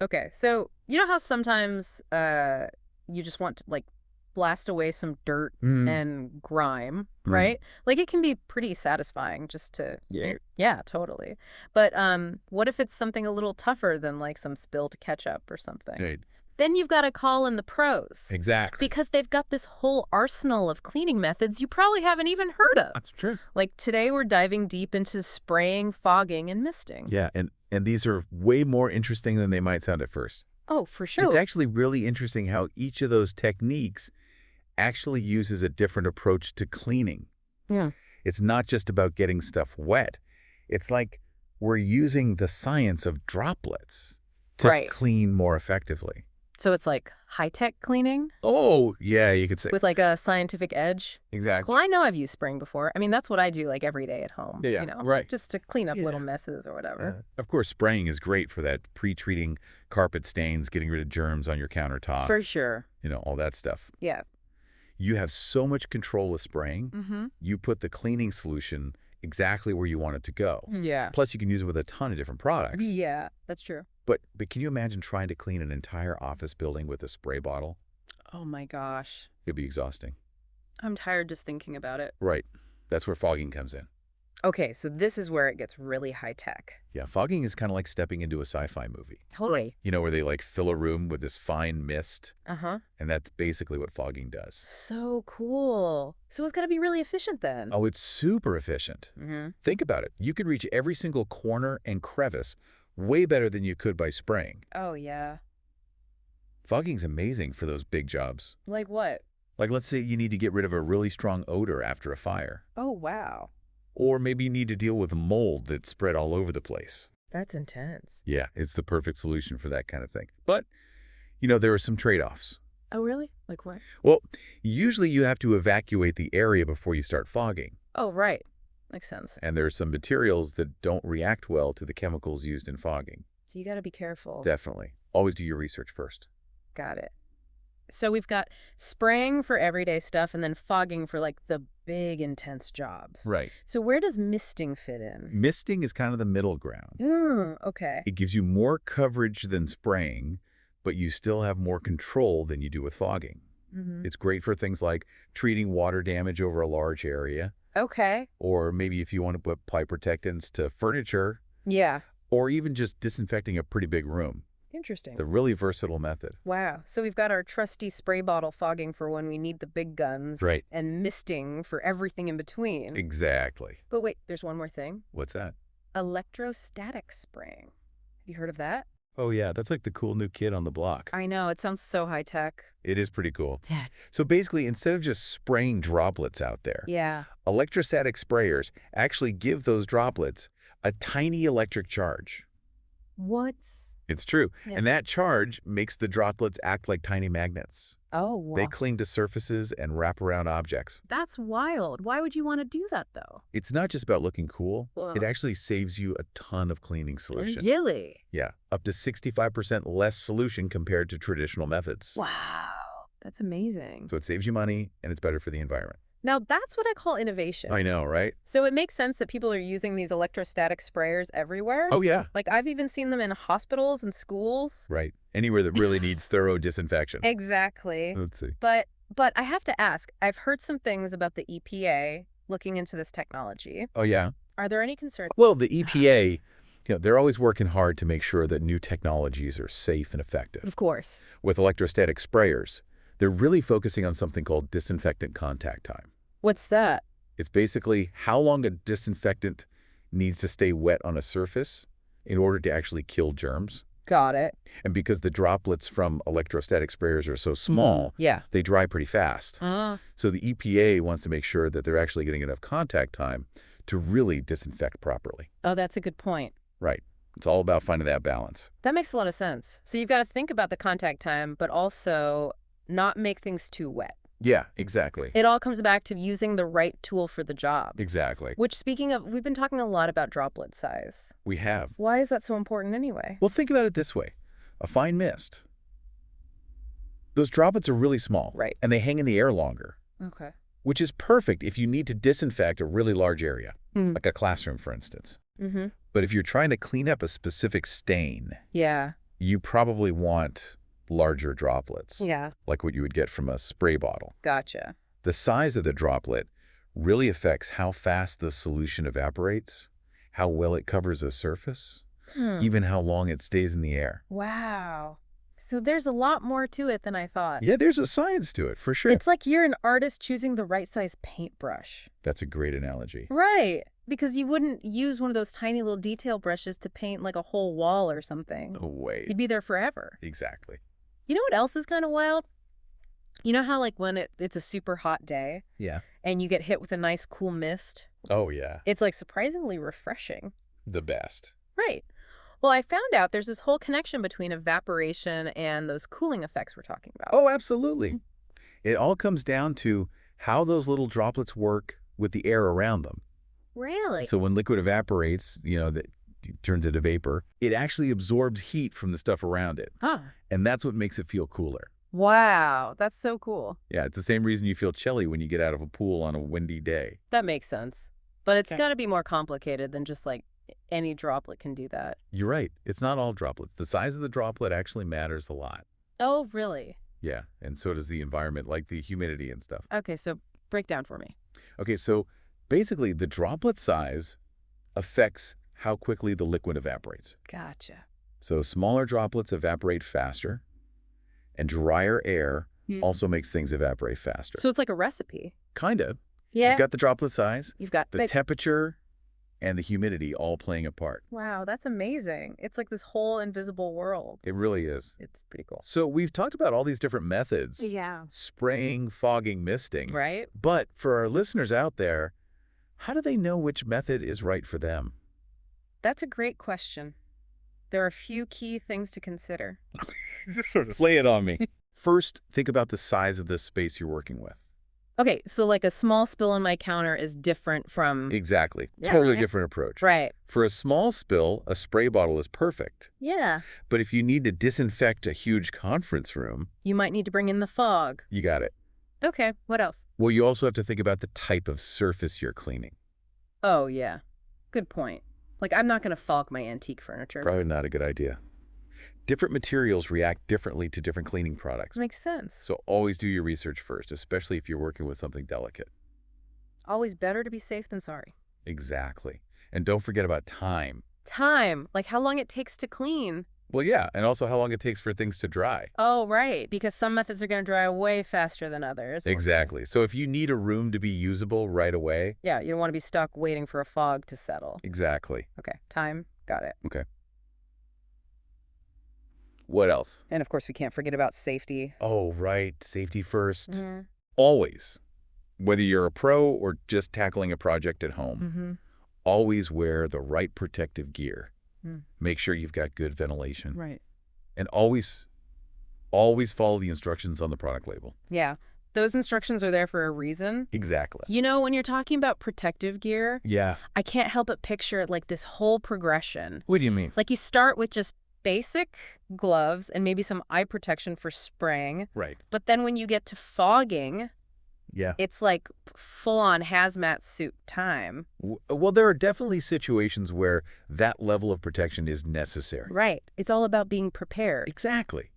Okay, so you know how sometimes you just want to like blast away some dirt Mm, and grime, mm. right? Like it can be pretty satisfying just to Yeah. yeah, totally. But what if it's something a little tougher than like some spilled ketchup or something? Right. Then you've got to call in the pros Exactly. because they've got this whole arsenal of cleaning methods you probably haven't even heard of. That's true. Like today we're diving deep into spraying, fogging, and misting. Yeah, and these are way more interesting than they might sound at first. Oh, for It's sure. actually really interesting how each of those techniques actually uses a different approach to cleaning. Yeah. It's not just about getting stuff wet. It's like we're using the science of droplets to Right. clean more effectively. So it's like high-tech cleaning Oh, yeah, you could say. with like a scientific edge. Exactly. Well, I know I've used spraying before. I mean, that's what I do like every day at home, Yeah, yeah, right. just to clean up little Yeah. messes or whatever. Of course, spraying is great for that, pre-treating carpet stains, getting rid of germs on your countertop, For sure. all that stuff. Yeah. You have so much control with spraying. Mm-hmm. You put the cleaning solution exactly where you want it to go. Yeah. Plus, you can use it with a ton of different products. Yeah, that's true. But can you imagine trying to clean an entire office building with a spray bottle? Oh my gosh. It'd be exhausting. I'm tired just thinking about it. Right. That's where fogging comes in. Okay, so this is where it gets really high-tech. Yeah, fogging is kind of like stepping into a sci-fi movie. Totally. Where they like fill a room with this fine mist, Uh-huh. and that's basically what fogging does. So cool. So it's got to be really efficient then. Oh, it's super efficient. Mm-hmm. Think about it. You could reach every single corner and crevice way better than you could by spraying. Oh, yeah. Fogging's amazing for those big jobs. Like what? Like, let's say you need to get rid of a really strong odor after a fire. Oh, wow. Or maybe you need to deal with mold that's spread all over the place. That's intense. Yeah, it's the perfect solution for that kind of thing. But, there are some trade-offs. Oh, really? Like what? Well, usually you have to evacuate the area before you start fogging. Oh, right. Makes sense. And there are some materials that don't react well to the chemicals used in fogging. So you got to be careful. Definitely. Always do your research first. Got it. So we've got spraying for everyday stuff and then fogging for like the big intense jobs. Right. So where does misting fit in? Misting is kind of the middle ground. Okay. It gives you more coverage than spraying, but you still have more control than you do with fogging. Mm-hmm. It's great for things like treating water damage over a large area, Okay. or maybe if you want to put pipe protectants to furniture, Yeah. or even just disinfecting a pretty big room. Interesting. It's a really versatile method. Wow. So we've got our trusty spray bottle fogging for when we need the big guns Right. and misting for everything in between. Exactly. But wait, there's one more thing. What's that? Electrostatic spraying. Have you heard of that? Oh, yeah, that's like the cool new kid on the block. I know. It sounds so high tech. It is pretty cool. Yeah. So basically, instead of just spraying droplets out there, Yeah. electrostatic sprayers actually give those droplets a tiny electric charge. What's It's true. Yeah. And that charge makes the droplets act like tiny magnets. Oh, They wow. cling to surfaces and wrap around objects. That's wild. Why would you want to do that, though? It's not just about looking cool. Well, It actually saves you a ton of cleaning solution. Really? Yeah, up to 65% less solution compared to traditional methods. Wow. That's amazing. So it saves you money, and it's better for the environment. Now, that's what I call innovation. I know, right? So it makes sense that people are using these electrostatic sprayers everywhere. Oh, yeah. Like, I've even seen them in hospitals and schools. Right. Anywhere that really needs thorough disinfection. Exactly. Let's see. But I have to ask, I've heard some things about the EPA looking into this technology. Oh, yeah. Are there any concerns? Well, the EPA, they're always working hard to make sure that new technologies are safe and effective. Of course. With electrostatic sprayers, they're really focusing on something called disinfectant contact time. What's that? It's basically how long a disinfectant needs to stay wet on a surface in order to actually kill germs. Got it. And because the droplets from electrostatic sprayers are so small, Yeah. they dry pretty fast. So the EPA wants to make sure that they're actually getting enough contact time to really disinfect properly. Oh, that's a good point. Right. It's all about finding that balance. That makes a lot of sense. So you've got to think about the contact time, but also not make things too wet. Yeah, exactly. It all comes back to using the right tool for the job. Exactly. Which, speaking of, we've been talking a lot about droplet size. We have. Why is that so important anyway? Well, think about it this way. A fine mist. Those droplets are really small. Right. And they hang in the air longer, Okay. which is perfect if you need to disinfect a really large area, Hmm. like a classroom, for instance. Mm-hmm. But if you're trying to clean up a specific stain, Yeah. you probably want larger droplets, Yeah, like what you would get from a spray bottle. gotcha. The size of the droplet really affects how fast the solution evaporates, how well it covers a surface, even how long it stays in the air. Wow. So there's a lot more to it than I thought. Yeah, there's a science to it, for sure. It's like you're an artist choosing the right size paintbrush. That's a great analogy. Right. Because you wouldn't use one of those tiny little detail brushes to paint like a whole wall or something. No way. You'd be there forever. Exactly. You know what else is kind of wild? You know how like when it's a super hot day Yeah. and you get hit with a nice cool mist? Oh, yeah. It's like surprisingly refreshing. The best. Right. Well, I found out there's this whole connection between evaporation and those cooling effects we're talking about. Oh, absolutely. It all comes down to how those little droplets work with the air around them. Really? So when liquid evaporates, that turns into vapor, it actually absorbs heat from the stuff around it. Huh. And that's what makes it feel cooler. Wow, that's so cool. Yeah, it's the same reason you feel chilly when you get out of a pool on a windy day. That makes sense. But it's Okay. got to be more complicated than just like any droplet can do that. You're right. It's not all droplets. The size of the droplet actually matters a lot. Oh, really? Yeah, and so does the environment, like the humidity and stuff. Okay, so break down for me. Okay, so basically the droplet size affects how quickly the liquid evaporates. Gotcha. So smaller droplets evaporate faster, and drier air also makes things evaporate faster. So it's like a recipe. Kind of. Yeah. You've got the droplet size, You've got the temperature, and the humidity all playing a part. Wow, that's amazing. It's like this whole invisible world. It really is. It's pretty cool. So we've talked about all these different methods. Yeah. Spraying, fogging, misting. Right? But for our listeners out there, how do they know which method is right for them? That's a great question. There are a few key things to consider. Just sort of lay it on me. First, think about the size of the space you're working with. Okay, so like a small spill on my counter is different from... Exactly. Yeah, Totally right. different approach. Right. For a small spill, a spray bottle is perfect. Yeah. But if you need to disinfect a huge conference room, You might need to bring in the fog. you got it. Okay, what else? Well, you also have to think about the type of surface you're cleaning. Oh, yeah. Good point. Like, I'm not going to fog my antique furniture. Probably not a good idea. Different materials react differently to different cleaning products. Makes sense. So always do your research first, especially if you're working with something delicate. Always better to be safe than sorry. Exactly. And don't forget about time. Time, like how long it takes to clean. Well, yeah, and also how long it takes for things to dry. Oh, right, because some methods are going to dry way faster than others. Exactly. So if you need a room to be usable right away. Yeah, you don't want to be stuck waiting for a fog to settle. Exactly. Okay, time, got it. Okay. What else? And of course, we can't forget about safety. Oh, right. Safety first. Mm-hmm. Always. Whether you're a pro or just tackling a project at home, Mm-hmm. always wear the right protective gear. Mm. Make sure you've got good ventilation. Right. And always follow the instructions on the product label. Yeah, those instructions are there for a reason. Exactly. You know, when you're talking about protective gear, Yeah. I can't help but picture like this whole progression. What do you mean? Like you start with just basic gloves and maybe some eye protection for spraying. Right. But then when you get to fogging, Yeah. it's like full-on hazmat suit time. Well, there are definitely situations where that level of protection is necessary. Right. It's all about being prepared. Exactly.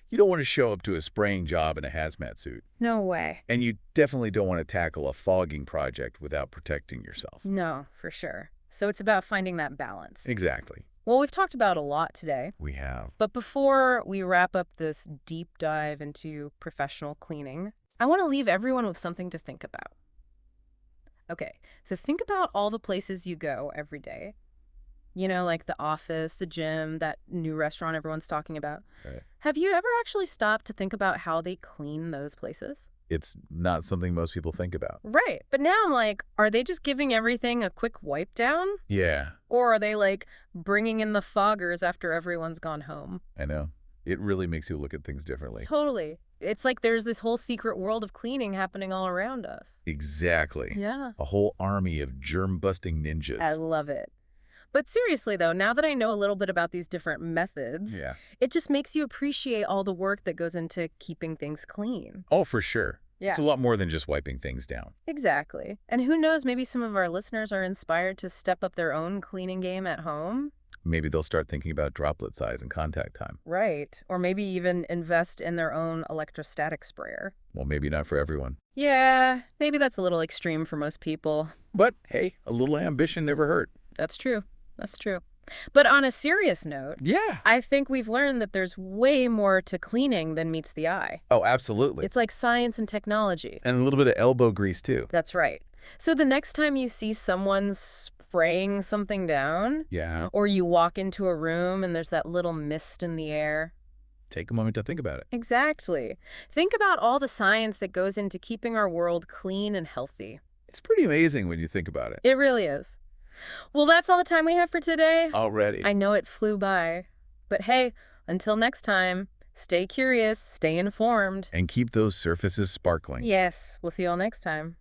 You don't want to show up to a spraying job in a hazmat suit. No way. And you definitely don't want to tackle a fogging project without protecting yourself. No, for sure. So it's about finding that balance. Exactly. Well, we've talked about a lot today. We have. But before we wrap up this deep dive into professional cleaning, I want to leave everyone with something to think about. Okay, so think about all the places you go every day. You know, like the office, the gym, that new restaurant everyone's talking about. Right. Have you ever actually stopped to think about how they clean those places? It's not something most people think about. Right. But now I'm like, are they just giving everything a quick wipe down? Yeah, Or are they like bringing in the foggers after everyone's gone home? I know. It really makes you look at things differently. Totally. It's like there's this whole secret world of cleaning happening all around us. Exactly. Yeah. A whole army of germ-busting ninjas. I love it. But seriously, though, now that I know a little bit about these different methods, Yeah. it just makes you appreciate all the work that goes into keeping things clean. Oh, for sure. Yeah. It's a lot more than just wiping things down. Exactly. And who knows, maybe some of our listeners are inspired to step up their own cleaning game at home. Maybe they'll start thinking about droplet size and contact time. Right. Or maybe even invest in their own electrostatic sprayer. Well, maybe not for everyone. Yeah, maybe that's a little extreme for most people. But hey, a little ambition never hurt. That's true. That's true. But on a serious note, Yeah. I think we've learned that there's way more to cleaning than meets the eye. Oh, absolutely. It's like science and technology. And a little bit of elbow grease, too. That's right. So the next time you see someone spraying something down, Yeah. or you walk into a room and there's that little mist in the air. Take a moment to think about it. Exactly. Think about all the science that goes into keeping our world clean and healthy. It's pretty amazing when you think about it. It really is. Well, that's all the time we have for today. Already. I know it flew by. But hey, until next time, stay curious, stay informed. And keep those surfaces sparkling. Yes, we'll see you all next time.